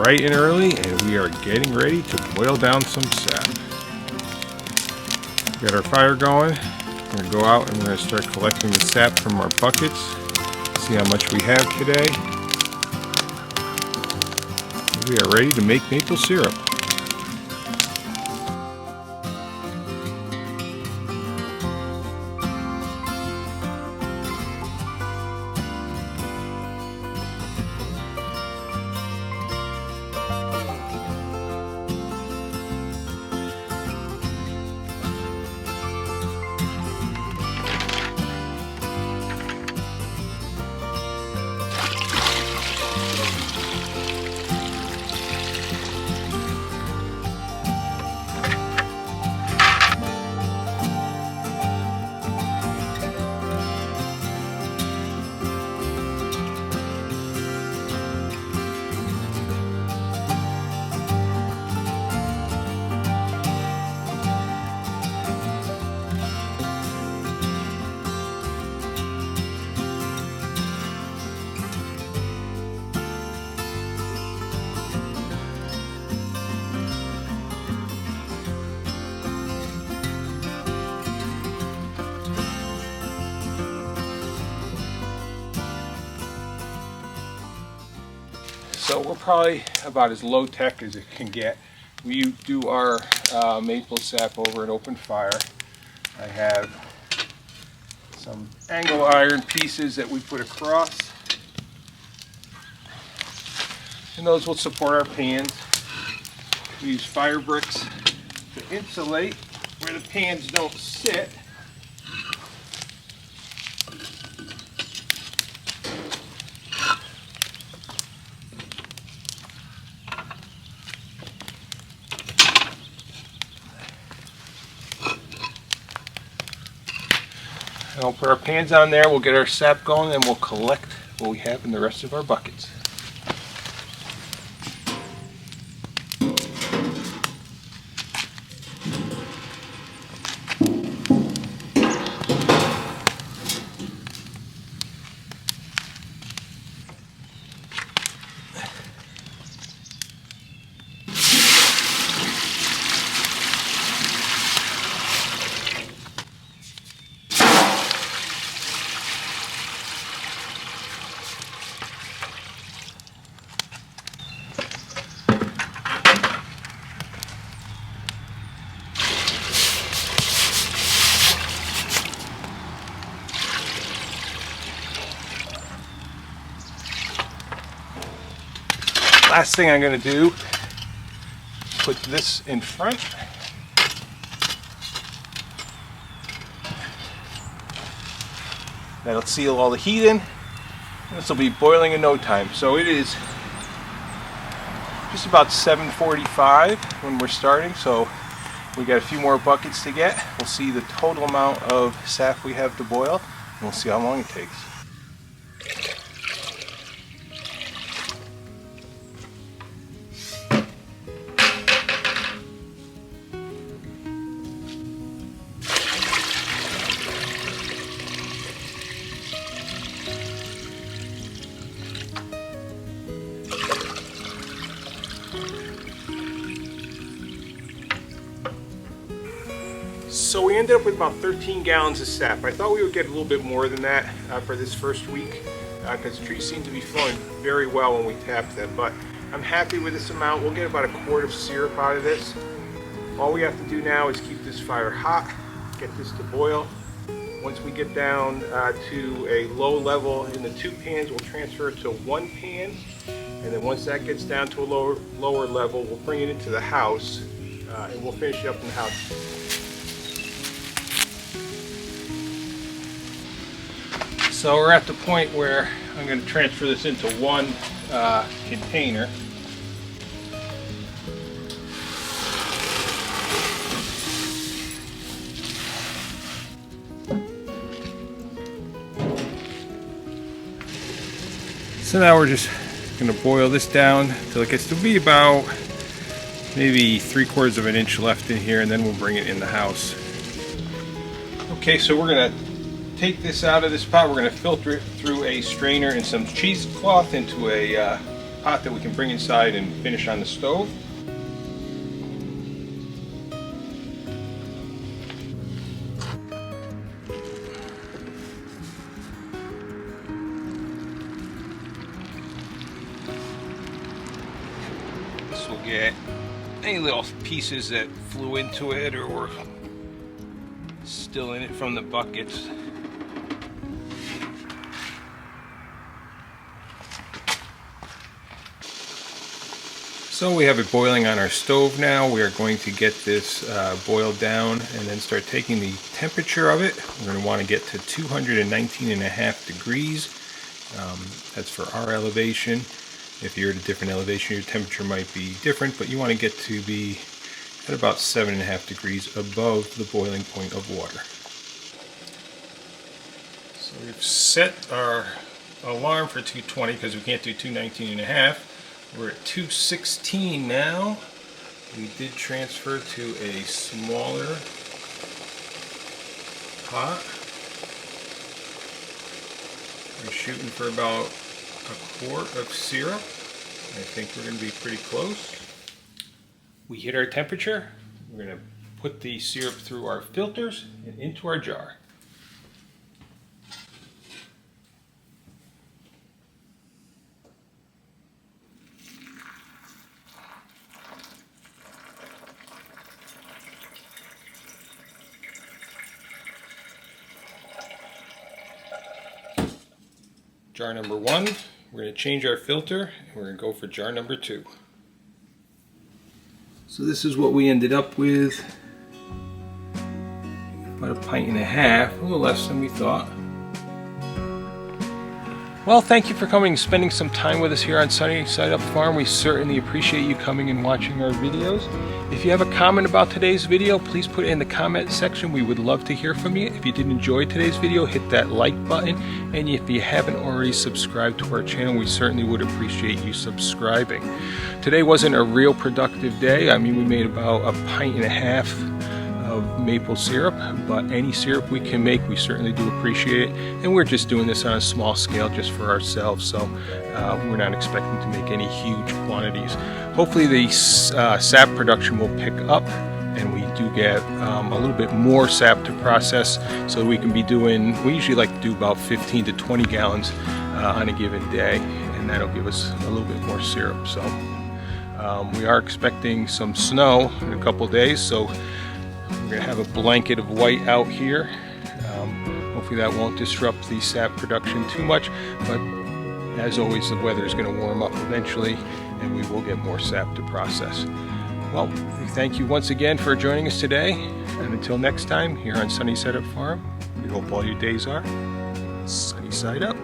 bright and early, and we are getting ready to boil down some sap. Got our fire going. We're going to go out and we're going to start collecting the sap from our buckets. See how much we have today. We are ready to make maple syrup. So we're probably about as low tech as it can get. We do our maple sap over an open fire. I have some angle iron pieces that we put across, and those will support our pans. We use fire bricks to insulate where the pans don't sit. And we'll put our pans on there, we'll get our sap going, and we'll collect what we have in the rest of our buckets. Last thing I'm going to do, put this in front. That'll seal all the heat in. This will be boiling in no time. So it is just about 7:45 when we're starting. So we got a few more buckets to get. We'll see the total amount of sap we have to boil, and we'll see how long it takes. So we ended up with about 13 gallons of sap. I thought we would get a little bit more than that for this first week because the trees seem to be flowing very well when we tap them, but I'm happy with this amount. We'll get about a quart of syrup out of this. All we have to do now is keep this fire hot, get this to boil. Once we get down to a low level in the two pans, we'll transfer it to one pan, and then once that gets down to a lower level, we'll bring it into the house and we'll finish it up in the house. So we're at the point where I'm going to transfer this into one container. So now we're just going to boil this down till it gets to be about maybe 3/4 of an inch left in here, and then we'll bring it in the house. Okay, so we're going to take this out of this pot. We're going to filter it through a strainer and some cheesecloth into a pot that we can bring inside and finish on the stove. This will get any little pieces that flew into it or were still in it from the buckets. So we have it boiling on our stove now. We are going to get this boiled down and then start taking the temperature of it. We're going to want to get to 219.5 degrees. That's for our elevation. If you're at a different elevation, your temperature might be different, but you want to get to be at about 7.5 degrees above the boiling point of water. So we've set our alarm for 220 because we can't do 219.5. We're at 216 now. We did transfer to a smaller pot. We're shooting for about a quart of syrup. I think we're going to be pretty close. We hit our temperature. We're going to put the syrup through our filters and into our jar. Jar number 1, we're going to change our filter and we're going to go for jar number 2. So this is what we ended up with. About a pint and a half, a little less than we thought. Well, thank you for coming and spending some time with us here on Sunny Side Up Farm. We certainly appreciate you coming and watching our videos. If you have a comment about today's video, please put it in the comment section. We would love to hear from you. If you did enjoy today's video, hit that like button. And if you haven't already subscribed to our channel, we certainly would appreciate you subscribing. Today wasn't a real productive day. I mean, we made about a pint and a half of maple syrup, but any syrup we can make, we certainly do appreciate it. And we're just doing this on a small scale just for ourselves, so we're not expecting to make any huge quantities. Hopefully the sap production will pick up and we do get a little bit more sap to process, so we can be doing, we usually like to do about 15 to 20 gallons on a given day, and that'll give us a little bit more syrup. So we are expecting some snow in a couple days, so we're going to have a blanket of white out here. Hopefully that won't disrupt the sap production too much, but as always, the weather is going to warm up eventually and we will get more sap to process. Well, we thank you once again for joining us today, and until next time here on Sunny Side Up Farm, we hope all your days are sunny side up.